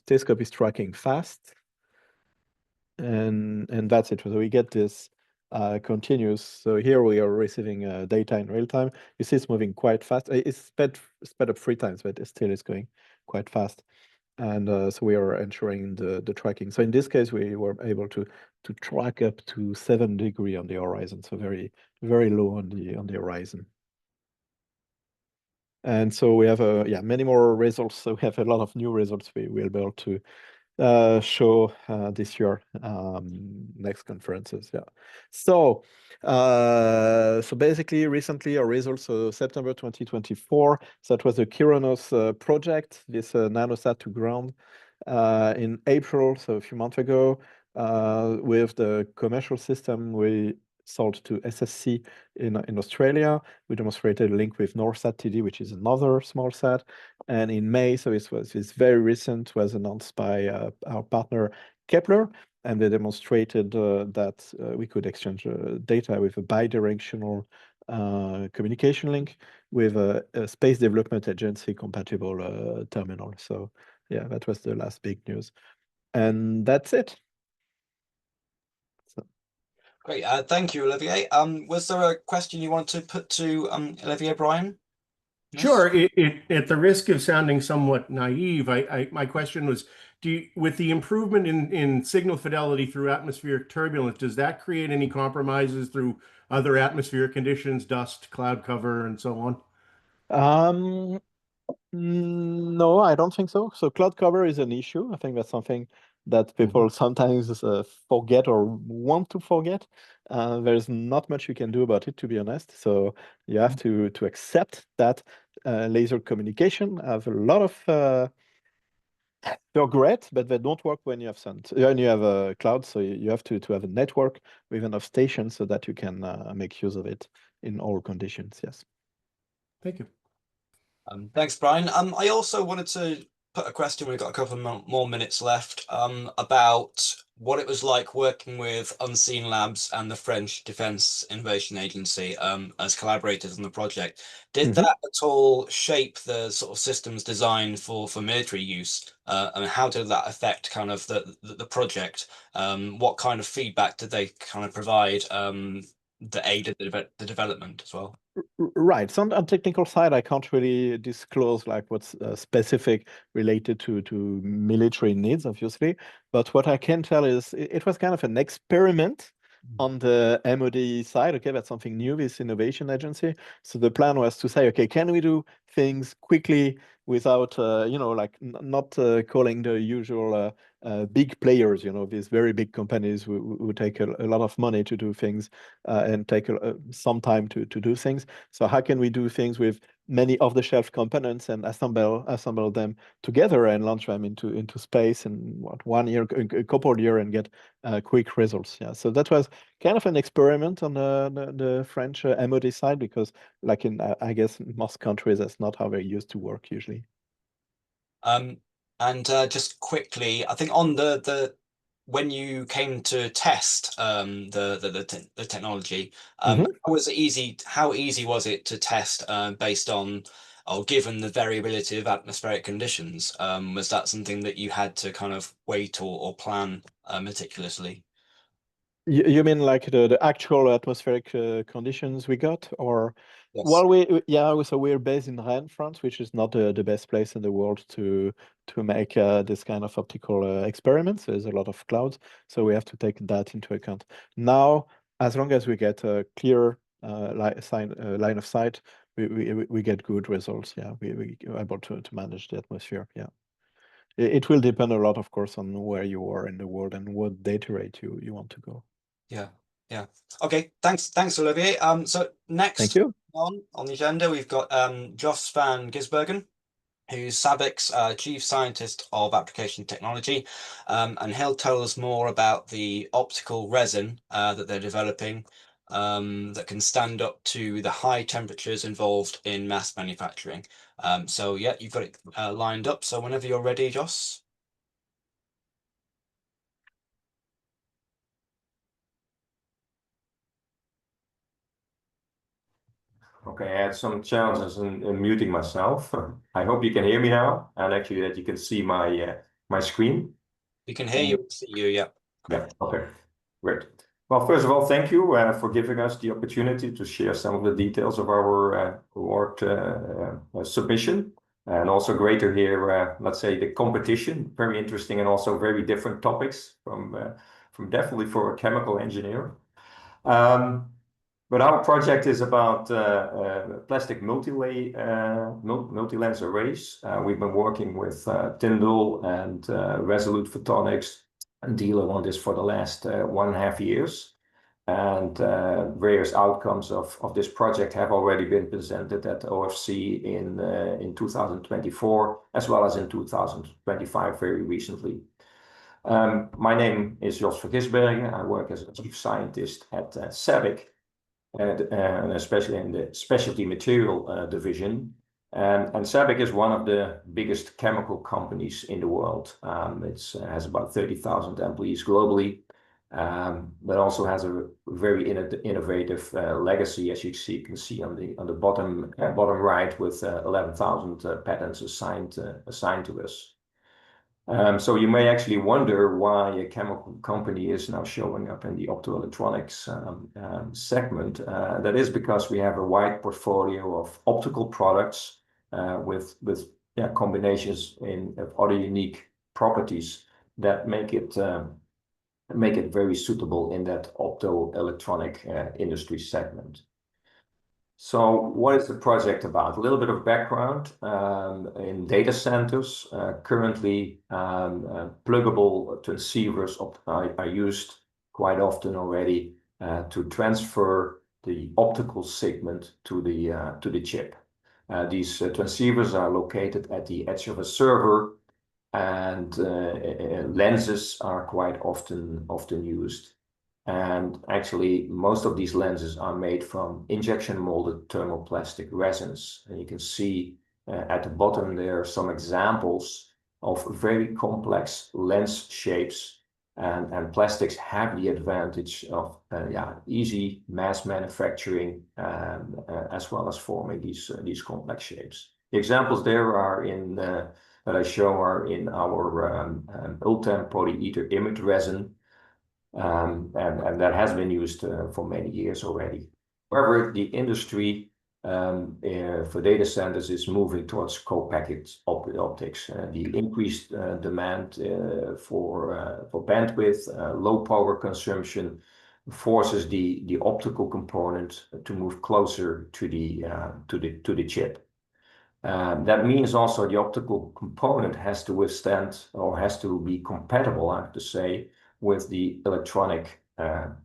telescope is tracking fast, and that's it. So we get this continuous. So here we are receiving data in real time. You see it's moving quite fast. It's sped up 3 times, but it still is going quite fast. And so we are ensuring the tracking. So in this case, we were able to track up to 7 degrees on the horizon. So very low on the horizon. And so we have many more results. So we have a lot of new results we will be able to show this year, next conferences. Yeah. So basically recently our results, so September 2024, so that was the Kyronos project, this nanosat to ground. In April, so a few months ago, with the commercial system we sold to SSC in Australia. We demonstrated a link with NorSat TD, which is another small sat. And in May, so it's very recent, was announced by our partner Kepler, and they demonstrated that we could exchange data with a bidirectional communication link with a Space Development Agency compatible terminal. So yeah, that was the last big news. And that's it. Great. Thank you, Olivier. Was there a question you want to put to Olivier Brian? Yes? Sure. At the risk of sounding somewhat naive, my question was, with the improvement in signal fidelity through atmospheric turbulence, does that create any compromises through other atmospheric conditions, dust, cloud cover, and so on? No, I don't think so. So cloud cover is an issue. I think that's something that people sometimes forget or want to forget. There's not much you can do about it, to be honest. So you have to accept that laser communication have a lot of they're great, but they don't work when you have a cloud. So you have to have a network with enough stations so that you can make use of it in all conditions. Yes. Thank you. Thanks, Brian. I also wanted to put a question, we've got a couple of more minutes left, about what it was like working with Unseen Labs and the French Defense Innovation Agency as collaborators on the project. Did that at all shape the sort of systems designed for military use? And how did that affect kind of the project? What kind of feedback did they kind of provide that aided the development as well? Right. So on technical side, I can't really disclose like what's specific related to military needs, obviously. But what I can tell is it was kind of an experiment on the MOD side. Okay, that's something new, this innovation agency. So the plan was to say, okay, can we do things quickly without like not calling the usual big players, these very big companies who take a lot of money to do things and take some time to do things. So how can we do things with many off-the-shelf components and assemble them together and launch them into space in what, 1 year, a couple of years, and get quick results? Yeah, so that was kind of an experiment on the French MOD side, because like in I guess most countries, that's not how they used to work usually. And just quickly, I think on the when you came to test the technology, how easy was it to test based on, or given the variability of atmospheric conditions? Was that something that you had to kind of wait or plan meticulously? You mean like the actual atmospheric conditions we got, or? Yes. Well, so we're based in Rennes, France, which is not the best place in the world to make this kind of optical experiments. There's a lot of clouds, so we have to take that into account. Now, as long as we get a clear line of sight, we get good results. Yeah, we are able to manage the atmosphere. Yeah. It will depend a lot, of course, on where you are in the world and what data rate you want to go. Yeah. Okay. Thanks, Olivier. So next, thank you. On the agenda, we've got Jos van Gisbergen, who's SABIC's Chief Scientist of Application Technology, and he'll tell us more about the optical resin that they're developing that can stand up to the high temperatures involved in mass manufacturing. So yeah, you've got it lined up. So whenever you're ready, Jos. Okay, I had some challenges in muting myself. I hope you can hear me now, and actually that you can see my my screen. We can hear you and see you, yeah. Yeah, okay, great. Well, first of all, thank you for giving us the opportunity to share some of the details of our award submission. And also great to hear, let's say, the competition. Very interesting and also very different topics from definitely for a chemical engineer. But our project is about plastic multi-lens arrays. We've been working with Tyndall and Resolute Photonics and Dealer on this for the last 1.5 years. And various outcomes of this project have already been presented at OFC in 2024, as well as in 2025, very recently. My name is Jos van Gisbergen. I work as a chief scientist at SABIC, and especially in the specialty material division. And SABIC is one of the biggest chemical companies in the world. It has about 30,000 employees globally, but also has a very innovative legacy, as you can see on the bottom right, with 11,000 patents assigned to us. So you may actually wonder why a chemical company is now showing up in the optoelectronics segment. That is because we have a wide portfolio of optical products with combinations of other unique properties that make it very suitable in that optoelectronic industry segment. So what is the project about? A little bit of background. In data centers, currently pluggable transceivers are used quite often already to transfer the optical segment to the chip. These transceivers are located at the edge of a server, and lenses are quite often used. And actually, most of these lenses are made from injection molded thermoplastic resins. And you can see at the bottom there are some examples of very complex lens shapes. And plastics have the advantage of easy mass manufacturing as well as forming these complex shapes. The examples there are that I show are in our Ultem polyether image resin. And that has been used for many years already. However, the industry for data centers is moving towards co-packaged optics. The increased demand for bandwidth, low power consumption forces the optical component to move closer to the chip. That means also the optical component has to withstand or has to be compatible, I have to say, with the electronic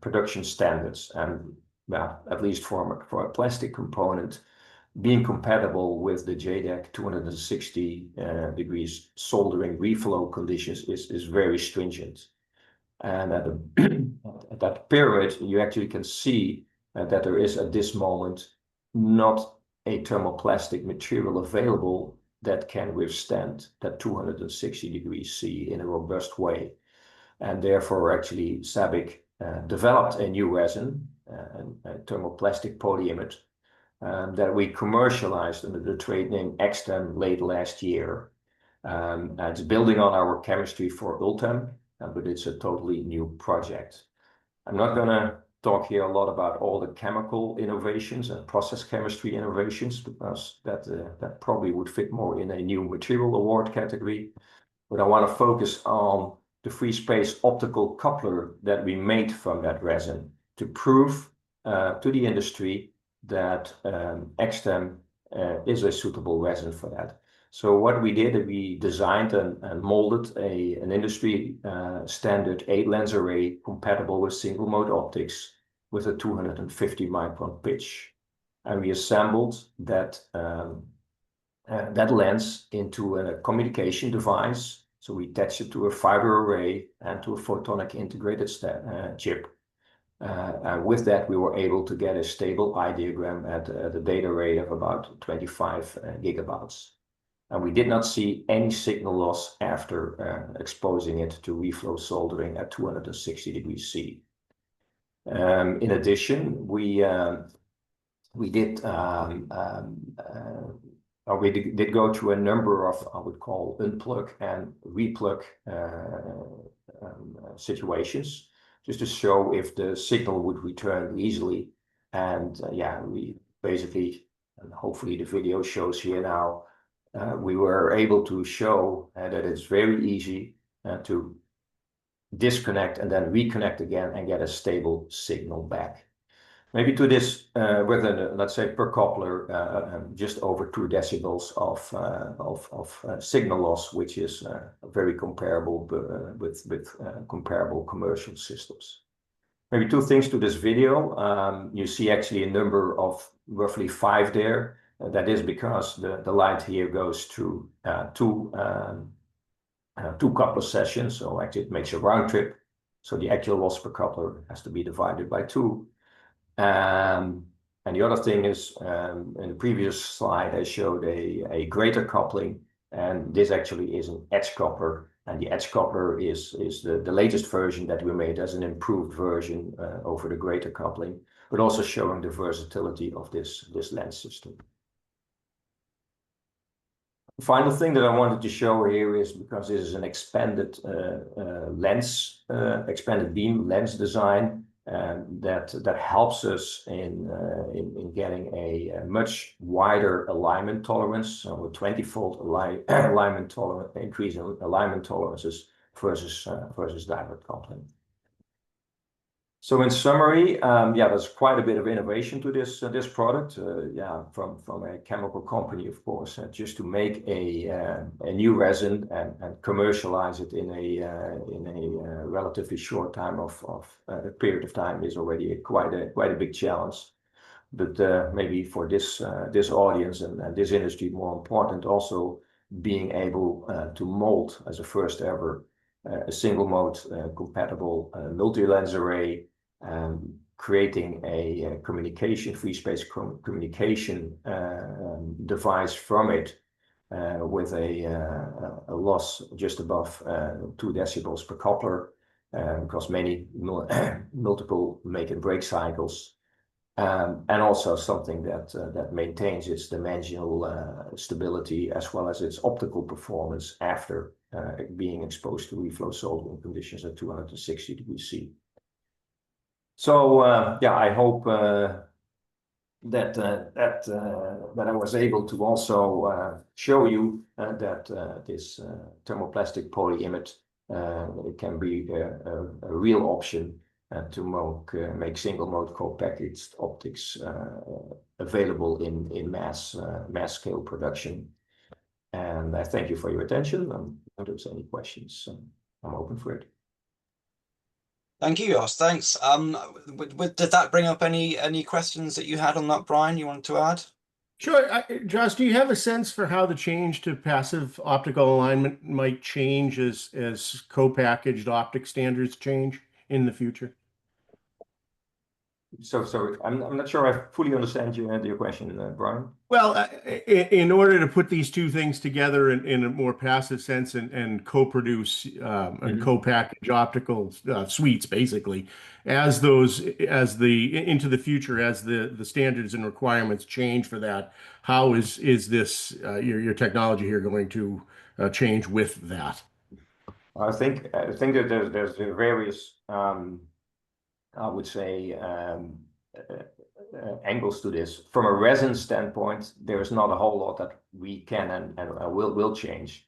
production standards. And well, at least for a plastic component, being compatible with the JEDEC 260 degrees soldering reflow conditions is very stringent. And at that period, you actually can see that there is at this moment not a thermoplastic material available that can withstand that 260 degrees C in a robust way. And therefore, actually, SABIC developed a new resin, a thermoplastic polyimide, that we commercialized under the trade name XTEM late last year. It's building on our chemistry for ULTEM, but it's a totally new project. I'm not going to talk here a lot about all the chemical innovations and process chemistry innovations, because that probably would fit more in a new material award category. But I want to focus on the free space optical coupler that we made from that resin to prove to the industry that XTEM is a suitable resin for that. So what we did, we designed and molded an industry standard 8-lens array compatible with single mode optics with a 250 micron pitch. And we assembled that lens into a communication device. So we attached it to a fiber array and to a photonic integrated chip. And with that, we were able to get a stable eye diagram at the data rate of about 25 gigabytes. And we did not see any signal loss after exposing it to reflow soldering at 260 degrees C. In addition, we did go through a number of, I would call, unplug and replug situations, just to show if the signal would return easily. And yeah, we basically, and hopefully the video shows here now, we were able to show that it's very easy to disconnect and then reconnect again and get a stable signal back. Maybe to this with let's say per coupler, just over 2 decibels of signal loss, which is very comparable with comparable commercial systems. Maybe 2 things to this video. You see actually a number of roughly 5 there. That is because the light here goes through two coupler sessions, so actually it makes a round trip. So the actual loss per coupler has to be divided by 2. And the other thing is, in the previous slide, I showed a greater coupling, and this actually is an edge coupler. And the edge coupler is the latest version that we made as an improved version over the greater coupling, but also showing the versatility of this lens system. The final thing that I wanted to show here is, because this is an expanded expanded beam lens design, that helps us in getting a much wider alignment tolerance, so a 20-fold alignment tolerance, increase in alignment tolerances versus direct coupling. So in summary, yeah, there's quite a bit of innovation to this product. Yeah, from a chemical company, of course, just to make a new resin and commercialize it in a relatively short time a period of time is already quite a big challenge. But maybe for this audience and this industry, more important also being able to mold as a first ever a single mode compatible multi-lens array, creating a free space communication device from it with a loss just above 2 decibels per coupler, because many multiple make and break cycles, and also something that maintains its dimensional stability as well as its optical performance after being exposed to reflow soldering conditions at 260 degrees C. So yeah, I hope that I was able to also show you that this thermoplastic polyimide it can be a real option to make single mode co-packaged optics available in mass scale production. And I thank you for your attention. If there's any questions, I'm open for it. Thank you, Jos. Thanks. Did that bring up any questions that you had on that, Brian, you wanted to add? Sure. Josh, do you have a sense for how the change to passive optical alignment might change as co-packaged optic standards change in the future? So I'm not sure I fully understand your question, Brian. Well, in order to put these two things together in a more passive sense and co-produce and co-package optical suites, basically, into the future, as the standards and requirements change for that, how is this your technology here going to change with that? I think that there's various I would say angles to this. From a resin standpoint, there is not a whole lot that we can and will change.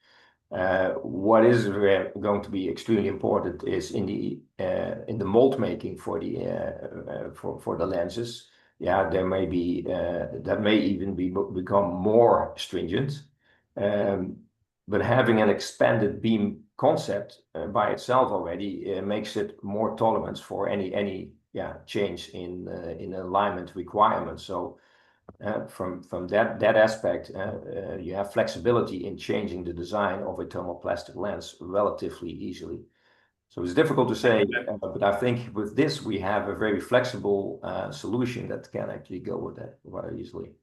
What is going to be extremely important is in the mold making for the lenses. Yeah, there may be that may even become more stringent. But having an expanded beam concept by itself already makes it more tolerant for any change in alignment requirements. So from that aspect, you have flexibility in changing the design of a thermoplastic lens relatively easily. So it's difficult to say, but I think with this we have a very flexible solution that can actually go with that very easily.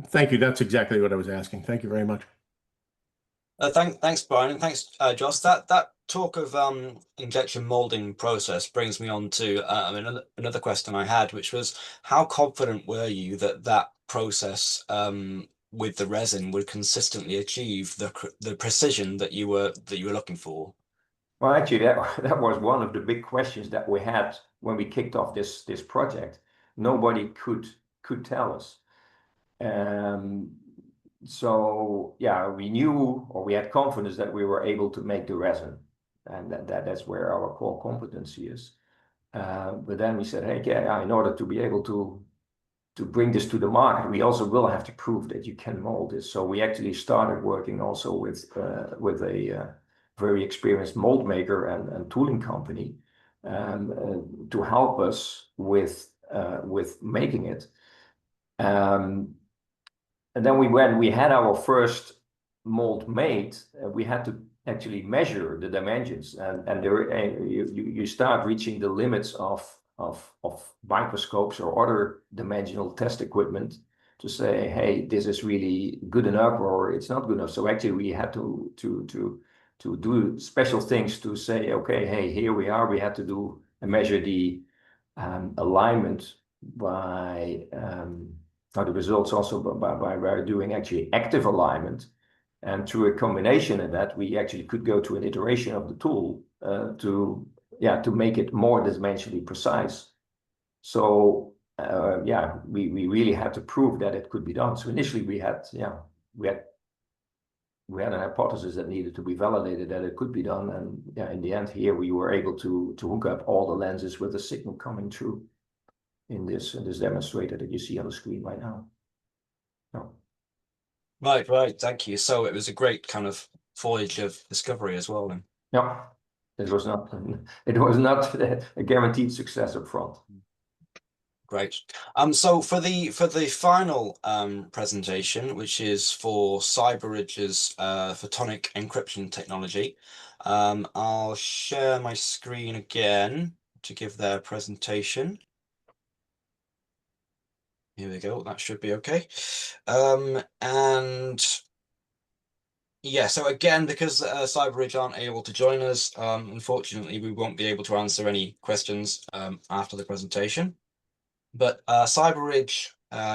Thank you. That's exactly what I was asking. Thank you very much. Thanks, Brian, and thanks, Josh. That talk of injection molding process brings me on to another question I had, which was, how confident were you that process with the resin would consistently achieve the precision that you were looking for? Well, actually, that was one of the big questions that we had when we kicked off this project. Nobody could tell us. So yeah, we knew, or we had confidence that we were able to make the resin, and that's where our core competency is. But then we said, hey, yeah, in order to be able to bring this to the market, we also will have to prove that you can mold this. So we actually started working also with a very experienced mold maker and tooling company to help us with making it. And then when we had our first mold made, we had to actually measure the dimensions, and you start reaching the limits of microscopes or other dimensional test equipment to say, hey, this is really good enough or it's not good enough. So actually we had to do special things to say, okay, hey, here we are. We had to do and measure the alignment by the results also by doing actually active alignment. And through a combination of that, we actually could go to an iteration of the tool to make it more dimensionally precise. So we really had to prove that it could be done. So initially we had an hypothesis that needed to be validated that it could be done, and in the end here we were able to hook up all the lenses with the signal coming through in this demonstrator that you see on the screen right now. Right. Thank you. So it was a great kind of voyage of discovery as well, then. Yeah, it was not a guaranteed success up front. Great. So for the final presentation, which is for Cyberidge's photonic encryption technology, I'll share my screen again to give their presentation. Here we go. That should be okay. And yeah, so again, because Cyberidge aren't able to join us, unfortunately, we won't be able to answer any questions after the presentation. But Cyberidge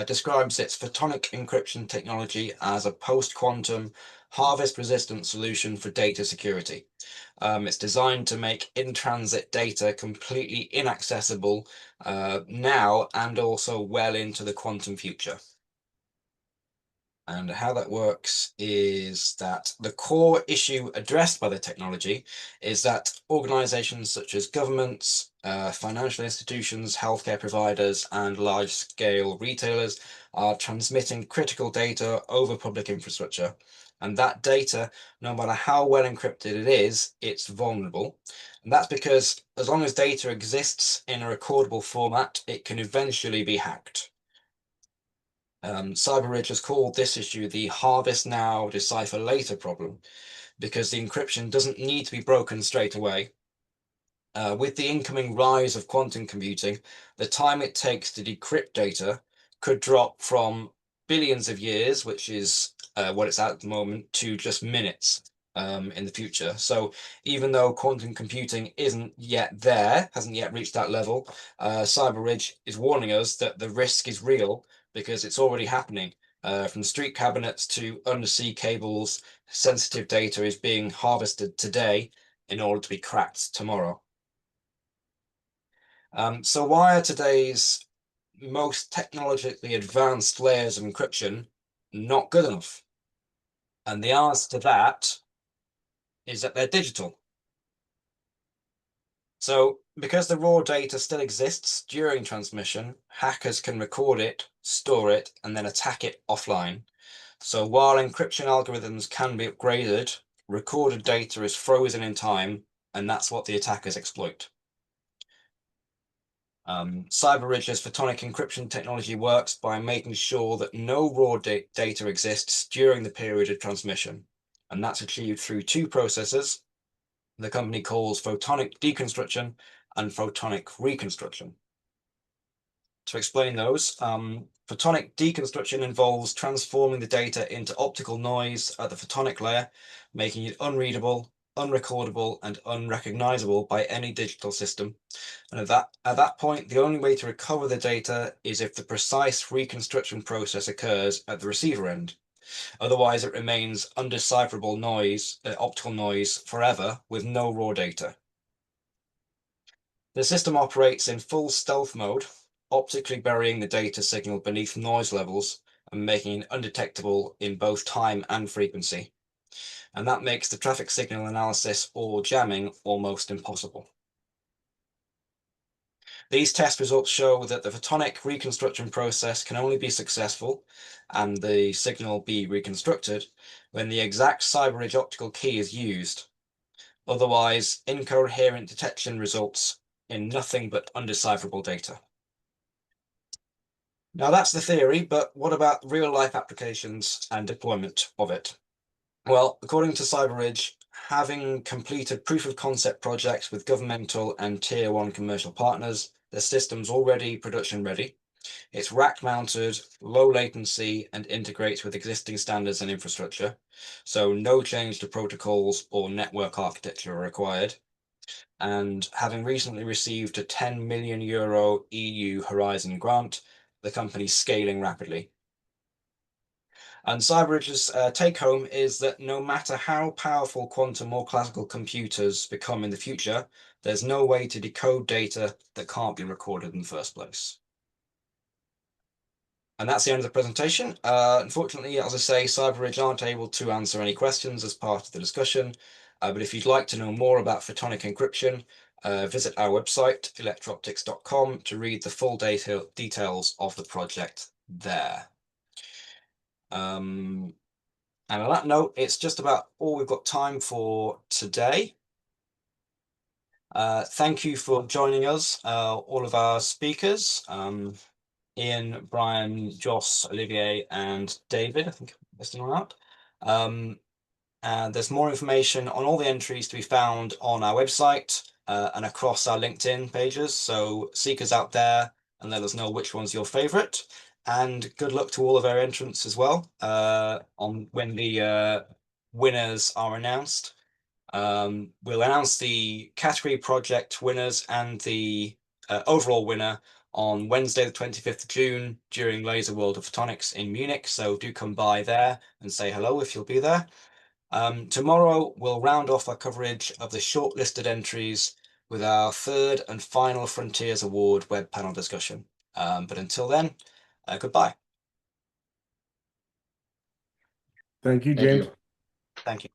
describes its photonic encryption technology as a post-quantum harvest-resistant solution for data security. It's designed to make in-transit data completely inaccessible now and also well into the quantum future. And how that works is that the core issue addressed by the technology is that organizations such as governments, financial institutions, healthcare providers, and large-scale retailers are transmitting critical data over public infrastructure. And that data, no matter how well encrypted it is, it's vulnerable. And that's because as long as data exists in a recordable format, it can eventually be hacked. CyberRidge has called this issue the harvest now, decipher later problem, because the encryption doesn't need to be broken straight away. With the incoming rise of quantum computing, the time it takes to decrypt data could drop from billions of years, which is what it's at the moment, to just minutes in the future. So even though quantum computing isn't yet there, hasn't yet reached that level, CyberRidge is warning us that the risk is real because it's already happening. From street cabinets to undersea cables, sensitive data is being harvested today in order to be cracked tomorrow. So why are today's most technologically advanced layers of encryption not good enough? And the answer to that is that they're digital. So because the raw data still exists during transmission, hackers can record it, store it, and then attack it offline. So while encryption algorithms can be upgraded, recorded data is frozen in time, and that's what the attackers exploit. CyberRidge's photonic encryption technology works by making sure that no raw data exists during the period of transmission. And that's achieved through two processes the company calls photonic deconstruction and photonic reconstruction. To explain those, photonic deconstruction involves transforming the data into optical noise at the photonic layer, making it unreadable, unrecordable, and unrecognizable by any digital system. And at that point, the only way to recover the data is if the precise reconstruction process occurs at the receiver end. Otherwise, it remains undecipherable noise, optical noise, forever with no raw data. The system operates in full stealth mode, optically burying the data signal beneath noise levels and making it undetectable in both time and frequency. And that makes the traffic signal analysis or jamming almost impossible. These test results show that the photonic reconstruction process can only be successful and the signal be reconstructed when the exact CyberRidge optical key is used. Otherwise, incoherent detection results in nothing but undecipherable data. Now that's the theory, but what about real-life applications and deployment of it? Well, according to CyberRidge, having completed proof of concept projects with governmental and tier 1 commercial partners, the system's already production ready. It's rack mounted, low latency, and integrates with existing standards and infrastructure. So no change to protocols or network architecture are required. And having recently received a €10 million EU Horizon grant, the company's scaling rapidly. And CyberRidge's take-home is that no matter how powerful quantum or classical computers become in the future, there's no way to decode data that can't be recorded in the first place. And that's the end of the presentation. Unfortunately, as I say, CyberRidge aren't able to answer any questions as part of the discussion. But if you'd like to know more about photonic encryption, visit our website, electrooptics.com, to read the full details of the project there. And on that note, it's just about all we've got time for today. Thank you for joining us, all of our speakers, Ian, Brian, Joss, Olivier, and David. I think I'm listing all out. And there's more information on all the entries to be found on our website and across our LinkedIn pages. So seek us out there and let us know which one's your favorite. And good luck to all of our entrants as well on when the winners are announced. We'll announce the category project winners and the overall winner on Wednesday, the 25th of June during Laser World of Photonics in Munich. So do come by there and say hello if you'll be there. Tomorrow, we'll round off our coverage of the shortlisted entries with our third and final Frontiers Award web panel discussion. But until then, goodbye. Thank you, Thank James. you. Thank you.